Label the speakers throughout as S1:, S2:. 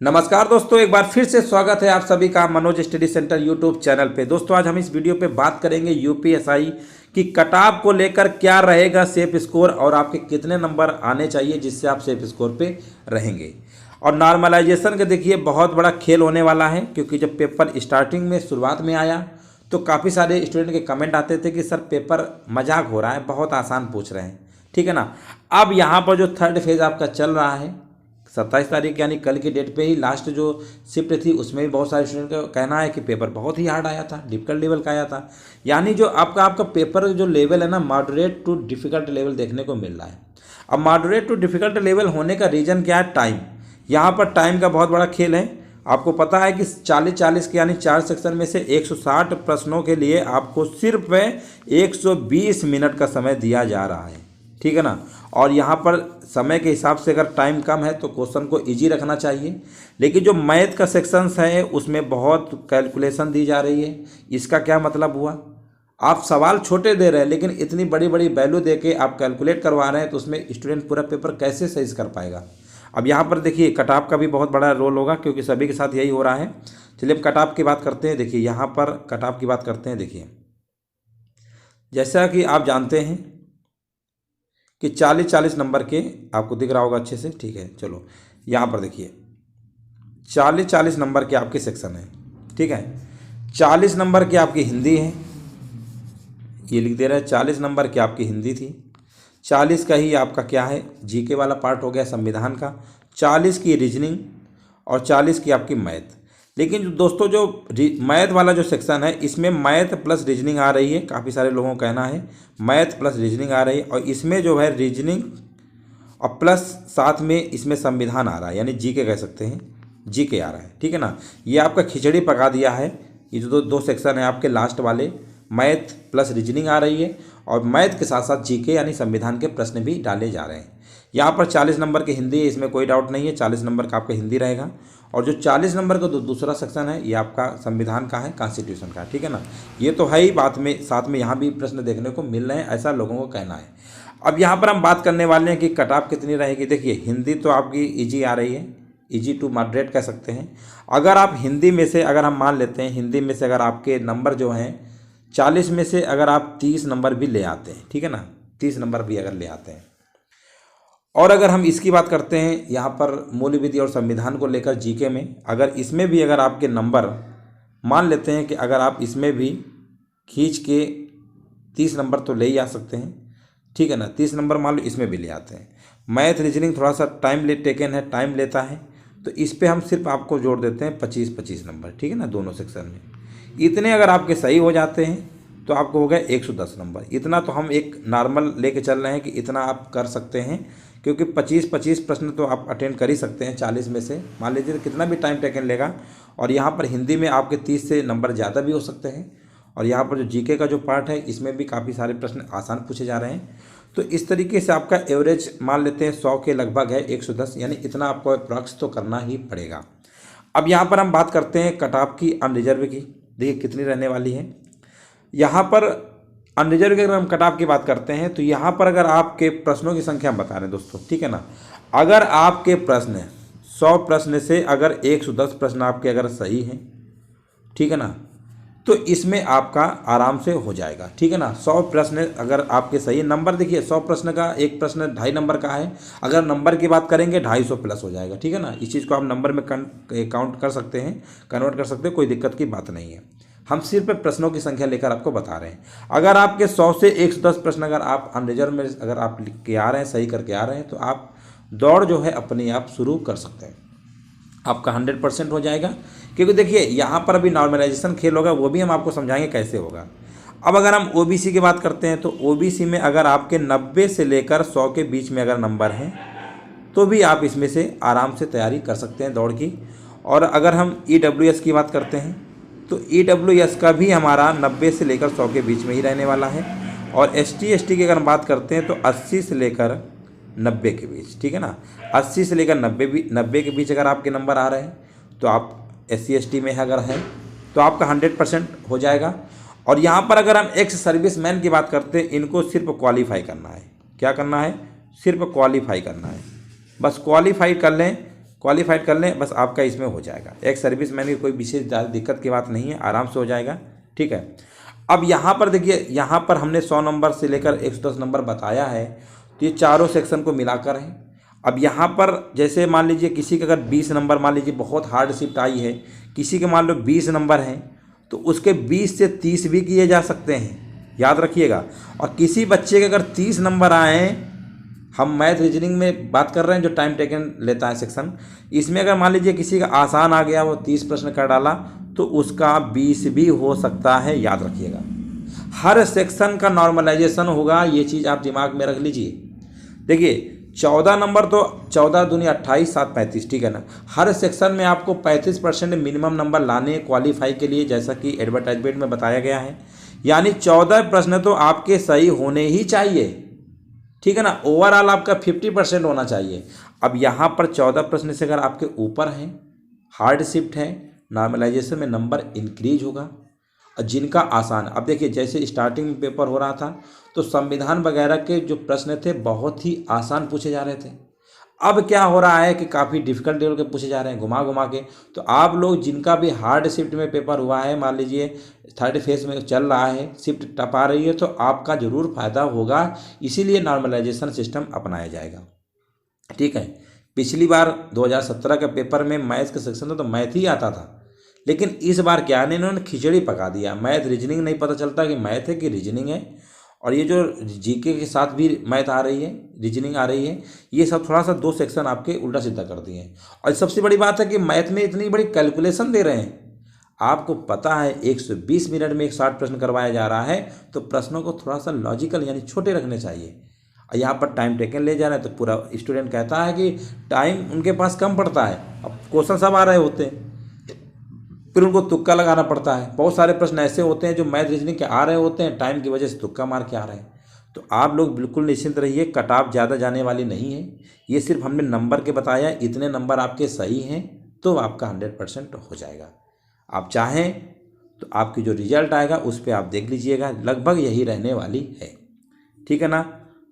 S1: नमस्कार दोस्तों, एक बार फिर से स्वागत है आप सभी का Manoj study centre YouTube channel पे। दोस्तों आज हम इस वीडियो पे बात करेंगे यूपीएसआई की कटऑफ को लेकर क्या रहेगा सेफ स्कोर और आपके कितने नंबर आने चाहिए जिससे आप सेफ स्कोर पे रहेंगे। और नॉर्मलाइजेशन का देखिए बहुत बड़ा खेल होने वाला है, क्योंकि जब पेपर स्टार्टिंग में शुरुआत में आया तो काफ़ी सारे स्टूडेंट के कमेंट आते थे कि सर पेपर मजाक हो रहा है, बहुत आसान पूछ रहे हैं, ठीक है ना। अब यहाँ पर जो थर्ड फेज़ आपका चल रहा है 27 तारीख यानी कल की डेट पे ही लास्ट जो शिफ्ट थी उसमें भी बहुत सारे स्टूडेंट का कहना है कि पेपर बहुत ही हार्ड आया था, डिफिकल्ट लेवल का आया था। यानी जो आपका पेपर जो लेवल है ना, मॉडरेट टू डिफिकल्ट लेवल देखने को मिल रहा है। अब मॉडरेट टू डिफिकल्ट लेवल होने का रीज़न क्या है? टाइम। यहाँ पर टाइम का बहुत बड़ा खेल है। आपको पता है कि 40-40 के यानी 4 सेक्शन में से 160 प्रश्नों के लिए आपको सिर्फ 120 मिनट का समय दिया जा रहा है, ठीक है ना। और यहाँ पर समय के हिसाब से अगर टाइम कम है तो क्वेश्चन को इजी रखना चाहिए, लेकिन जो मैथ का सेक्शंस है उसमें बहुत कैलकुलेशन दी जा रही है। इसका क्या मतलब हुआ? आप सवाल छोटे दे रहे हैं लेकिन इतनी बड़ी बड़ी वैल्यू दे के आप कैलकुलेट करवा रहे हैं, तो उसमें स्टूडेंट पूरा पेपर कैसे सही कर पाएगा। अब यहाँ पर देखिए कटऑफ का भी बहुत बड़ा रोल होगा, क्योंकि सभी के साथ यही हो रहा है। चलिए अब कटऑफ की बात करते हैं। देखिए यहाँ पर कटऑफ की बात करते हैं। देखिए जैसा कि आप जानते हैं कि 40-40 नंबर के आपको दिख रहा होगा अच्छे से, ठीक है। चलो यहाँ पर देखिए 40-40 नंबर के आपके सेक्शन है, ठीक है। 40 नंबर की आपकी हिंदी है, ये लिख दे रहा है। 40 नंबर की आपकी हिंदी थी। 40 का ही आपका क्या है, जीके वाला पार्ट हो गया संविधान का। 40 की रीजनिंग और 40 की आपकी मैथ। लेकिन दोस्तों जो मैथ वाला जो सेक्शन है इसमें मैथ प्लस रीजनिंग आ रही है। काफ़ी सारे लोगों का कहना है मैथ प्लस रीजनिंग आ रही है, और इसमें जो है रीजनिंग और प्लस साथ में इसमें संविधान आ रहा है, यानी जीके कह सकते हैं, जीके आ रहा है, ठीक है ना। ये आपका खिचड़ी पका दिया है। ये जो दो सेक्शन है आपके लास्ट वाले, मैथ प्लस रीजनिंग आ रही है और मैथ के साथ साथ जीके यानी संविधान के प्रश्न भी डाले जा रहे हैं। यहाँ पर 40 नंबर की हिंदी है, इसमें कोई डाउट नहीं है, 40 नंबर का आपका हिंदी रहेगा। और जो 40 नंबर का दूसरा सेक्शन है ये आपका संविधान का है, कॉन्स्टिट्यूशन का, ठीक है ना। ये तो है ही, बात में साथ में यहाँ भी प्रश्न देखने को मिल रहे हैं, ऐसा लोगों को कहना है। अब यहाँ पर हम बात करने वाले हैं कि कटऑफ कितनी रहेगी। देखिए हिंदी तो आपकी ईजी आ रही है, ईजी टू मॉडरेट कह सकते हैं। अगर आप हिंदी में से अगर हम मान लेते हैं, हिंदी में से अगर आपके नंबर जो हैं 40 में से अगर आप 30 नंबर भी ले आते हैं, ठीक है ना, 30 नंबर भी अगर ले आते हैं। और अगर हम इसकी बात करते हैं यहाँ पर मूल्य विधि और संविधान को लेकर जीके में, अगर इसमें भी अगर आपके नंबर मान लेते हैं कि अगर आप इसमें भी खींच के 30 नंबर तो ले ही आ सकते हैं, ठीक है ना। 30 नंबर मान लो इसमें भी ले आते हैं। मैथ रीजनिंग थोड़ा सा टाइम टेकन है, टाइम लेता है, तो इस पर हम सिर्फ आपको जोड़ देते हैं 25-25 नंबर, ठीक है ना, दोनों सेक्शन में। इतने अगर आपके सही हो जाते हैं तो आपको हो गया 110 नंबर। इतना तो हम एक नॉर्मल लेके चल रहे हैं कि इतना आप कर सकते हैं, क्योंकि 25-25 प्रश्न तो आप अटेंड कर ही सकते हैं 40 में से। मान लीजिए कितना भी टाइम टेकन लेगा। और यहाँ पर हिंदी में आपके 30 से नंबर ज़्यादा भी हो सकते हैं। और यहाँ पर जो जीके का जो पार्ट है इसमें भी काफ़ी सारे प्रश्न आसान पूछे जा रहे हैं। तो इस तरीके से आपका एवरेज मान लेते हैं 100 के लगभग है, 110, यानी इतना आपको अप्रॉक्स तो करना ही पड़ेगा। अब यहाँ पर हम बात करते हैं कटऑफ की अनरिजर्व की। देखिए कितनी रहने वाली है। यहाँ पर अनरिजर्व की अगर हम कटऑफ की बात करते हैं तो यहाँ पर अगर आपके प्रश्नों की संख्या हम बता रहे हैं दोस्तों, ठीक है ना। अगर आपके प्रश्न 100 प्रश्न से अगर 110 प्रश्न आपके अगर सही हैं, ठीक है ना, तो इसमें आपका आराम से हो जाएगा, ठीक है ना। 100 प्रश्न अगर आपके सही नंबर, देखिए 100 प्रश्न का एक प्रश्न 2.5 नंबर का है। अगर नंबर की बात करेंगे 250 प्लस हो जाएगा, ठीक है ना। इस चीज़ को आप नंबर में काउंट कर सकते हैं, कन्वर्ट कर सकते हैं, कोई दिक्कत की बात नहीं है। हम सिर्फ प्रश्नों की संख्या लेकर आपको बता रहे हैं। अगर आपके 100 से 110 प्रश्न अगर आप अनरिजर्व में अगर आप लिख के आ रहे हैं, सही करके आ रहे हैं, तो आप दौड़ जो है अपने आप शुरू कर सकते हैं। आपका 100% हो जाएगा, क्योंकि देखिए यहाँ पर अभी नॉर्मलाइजेशन खेल होगा, वो भी हम आपको समझाएंगे कैसे होगा। अब अगर हम ओबीसी की बात करते हैं तो ओबीसी में अगर आपके 90 से लेकर 100 के बीच में अगर नंबर हैं तो भी आप इसमें से आराम से तैयारी कर सकते हैं दौड़ की। और अगर हम ईडब्ल्यूएस की बात करते हैं तो ईडब्ल्यूएस का भी हमारा 90 से लेकर 100 के बीच में ही रहने वाला है। और एसटी एसटी की अगर हम बात करते हैं तो 80 से लेकर 90 के बीच, ठीक है ना। 80 से लेकर 90 के बीच अगर आपके नंबर आ रहे हैं तो आप SC ST में अगर हैं तो आपका 100% हो जाएगा। और यहाँ पर अगर हम एक्स सर्विस मैन की बात करते हैं, इनको सिर्फ क्वालिफाई करना है। क्या करना है? सिर्फ क्वालिफाई करना है, बस क्वालिफाई कर लें क्वालिफाइड कर लें, बस आपका इसमें हो जाएगा। एक सर्विस मैन की कोई विशेष ज़्यादा दिक्कत की बात नहीं है, आराम से हो जाएगा। ठीक है, अब यहाँ पर देखिए, यहाँ पर हमने 100 नंबर से लेकर 110 नंबर बताया है, तो ये चारों सेक्शन को मिलाकर है। अब यहाँ पर जैसे मान लीजिए किसी के अगर 20 नंबर, मान लीजिए बहुत हार्ड शिफ्ट आई है, किसी के मान लो 20 नंबर हैं, तो उसके 20 से 30 भी किए जा सकते हैं, याद रखिएगा। और किसी बच्चे के अगर 30 नंबर आए, हम मैथ रीजनिंग में बात कर रहे हैं जो टाइम टेकन लेता है सेक्शन, इसमें अगर मान लीजिए किसी का आसान आ गया, वो 30 प्रश्न कर डाला, तो उसका 20 भी हो सकता है, याद रखिएगा। हर सेक्शन का नॉर्मलाइजेशन होगा, ये चीज़ आप दिमाग में रख लीजिए। देखिए 14 नंबर तो 14 दूनी 28, 7 35, ठीक है ना। हर सेक्शन में आपको 35% मिनिमम नंबर लाने क्वालिफाई के लिए, जैसा कि एडवर्टाइजमेंट में बताया गया है। यानी 14 प्रश्न तो आपके सही होने ही चाहिए, ठीक है ना। ओवरऑल आपका 50% होना चाहिए। अब यहाँ पर 14 प्रश्न से अगर आपके ऊपर हैं, हार्ड शिफ्ट है, नॉर्मलाइजेशन में नंबर इंक्रीज होगा। और जिनका आसान, अब देखिए जैसे स्टार्टिंग में पेपर हो रहा था तो संविधान वगैरह के जो प्रश्न थे बहुत ही आसान पूछे जा रहे थे। अब क्या हो रहा है कि काफ़ी डिफिकल्ट लेवल के पूछे जा रहे हैं, घुमा घुमा के। तो आप लोग जिनका भी हार्ड शिफ्ट में पेपर हुआ है, मान लीजिए थर्ड फेज में चल रहा है, शिफ्ट टपा रही है, तो आपका ज़रूर फायदा होगा। इसीलिए नॉर्मलाइजेशन सिस्टम अपनाया जाएगा, ठीक है। पिछली बार 2017 के पेपर में मैथ्स का सेक्शन था तो मैथ ही आता था, लेकिन इस बार क्या है, इन्होंने खिचड़ी पका दिया। मैथ रीजनिंग नहीं पता चलता कि मैथ है कि रीजनिंग है, और ये जो जीके के साथ भी मैथ आ रही है, रीजनिंग आ रही है, ये सब थोड़ा सा 2 सेक्शन आपके उल्टा सीधा कर दिए हैं। और सबसे बड़ी बात है कि मैथ में इतनी बड़ी कैलकुलेशन दे रहे हैं। आपको पता है 120 मिनट में 160 प्रश्न करवाया जा रहा है, तो प्रश्नों को थोड़ा सा लॉजिकल यानी छोटे रखने चाहिए। और यहाँ पर टाइम टेकन ले जा रहे हैं, तो पूरा स्टूडेंट कहता है कि टाइम उनके पास कम पड़ता है। अब क्वेश्चन सब आ रहे होते हैं, फिर उनको तुक्का लगाना पड़ता है। बहुत सारे प्रश्न ऐसे होते हैं जो मैथ रीजनिंग के आ रहे होते हैं, टाइम की वजह से तुक्का मार के आ रहे हैं। तो आप लोग बिल्कुल निश्चिंत रहिए, कट ऑफ ज़्यादा जाने वाली नहीं है। ये सिर्फ हमने नंबर के बताया, इतने नंबर आपके सही हैं तो आपका 100% हो जाएगा। आप चाहें तो आपकी जो रिजल्ट आएगा उस पर आप देख लीजिएगा, लगभग यही रहने वाली है, ठीक है ना।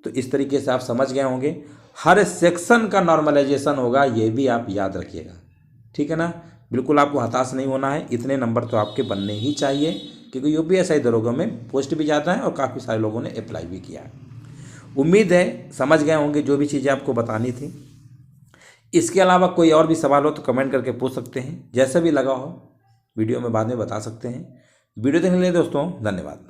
S1: तो इस तरीके से आप समझ गए होंगे, हर सेक्शन का नॉर्मलाइजेशन होगा, ये भी आप याद रखिएगा, ठीक है ना। बिल्कुल आपको हताश नहीं होना है, इतने नंबर तो आपके बनने ही चाहिए, क्योंकि यूपीएससी दरोगा में पोस्ट भी ज़्यादा है और काफ़ी सारे लोगों ने अप्लाई भी किया है। उम्मीद है समझ गए होंगे जो भी चीज़ें आपको बतानी थी। इसके अलावा कोई और भी सवाल हो तो कमेंट करके पूछ सकते हैं, जैसा भी लगा हो वीडियो में बाद में बता सकते हैं। वीडियो देखने के लिए दोस्तों धन्यवाद।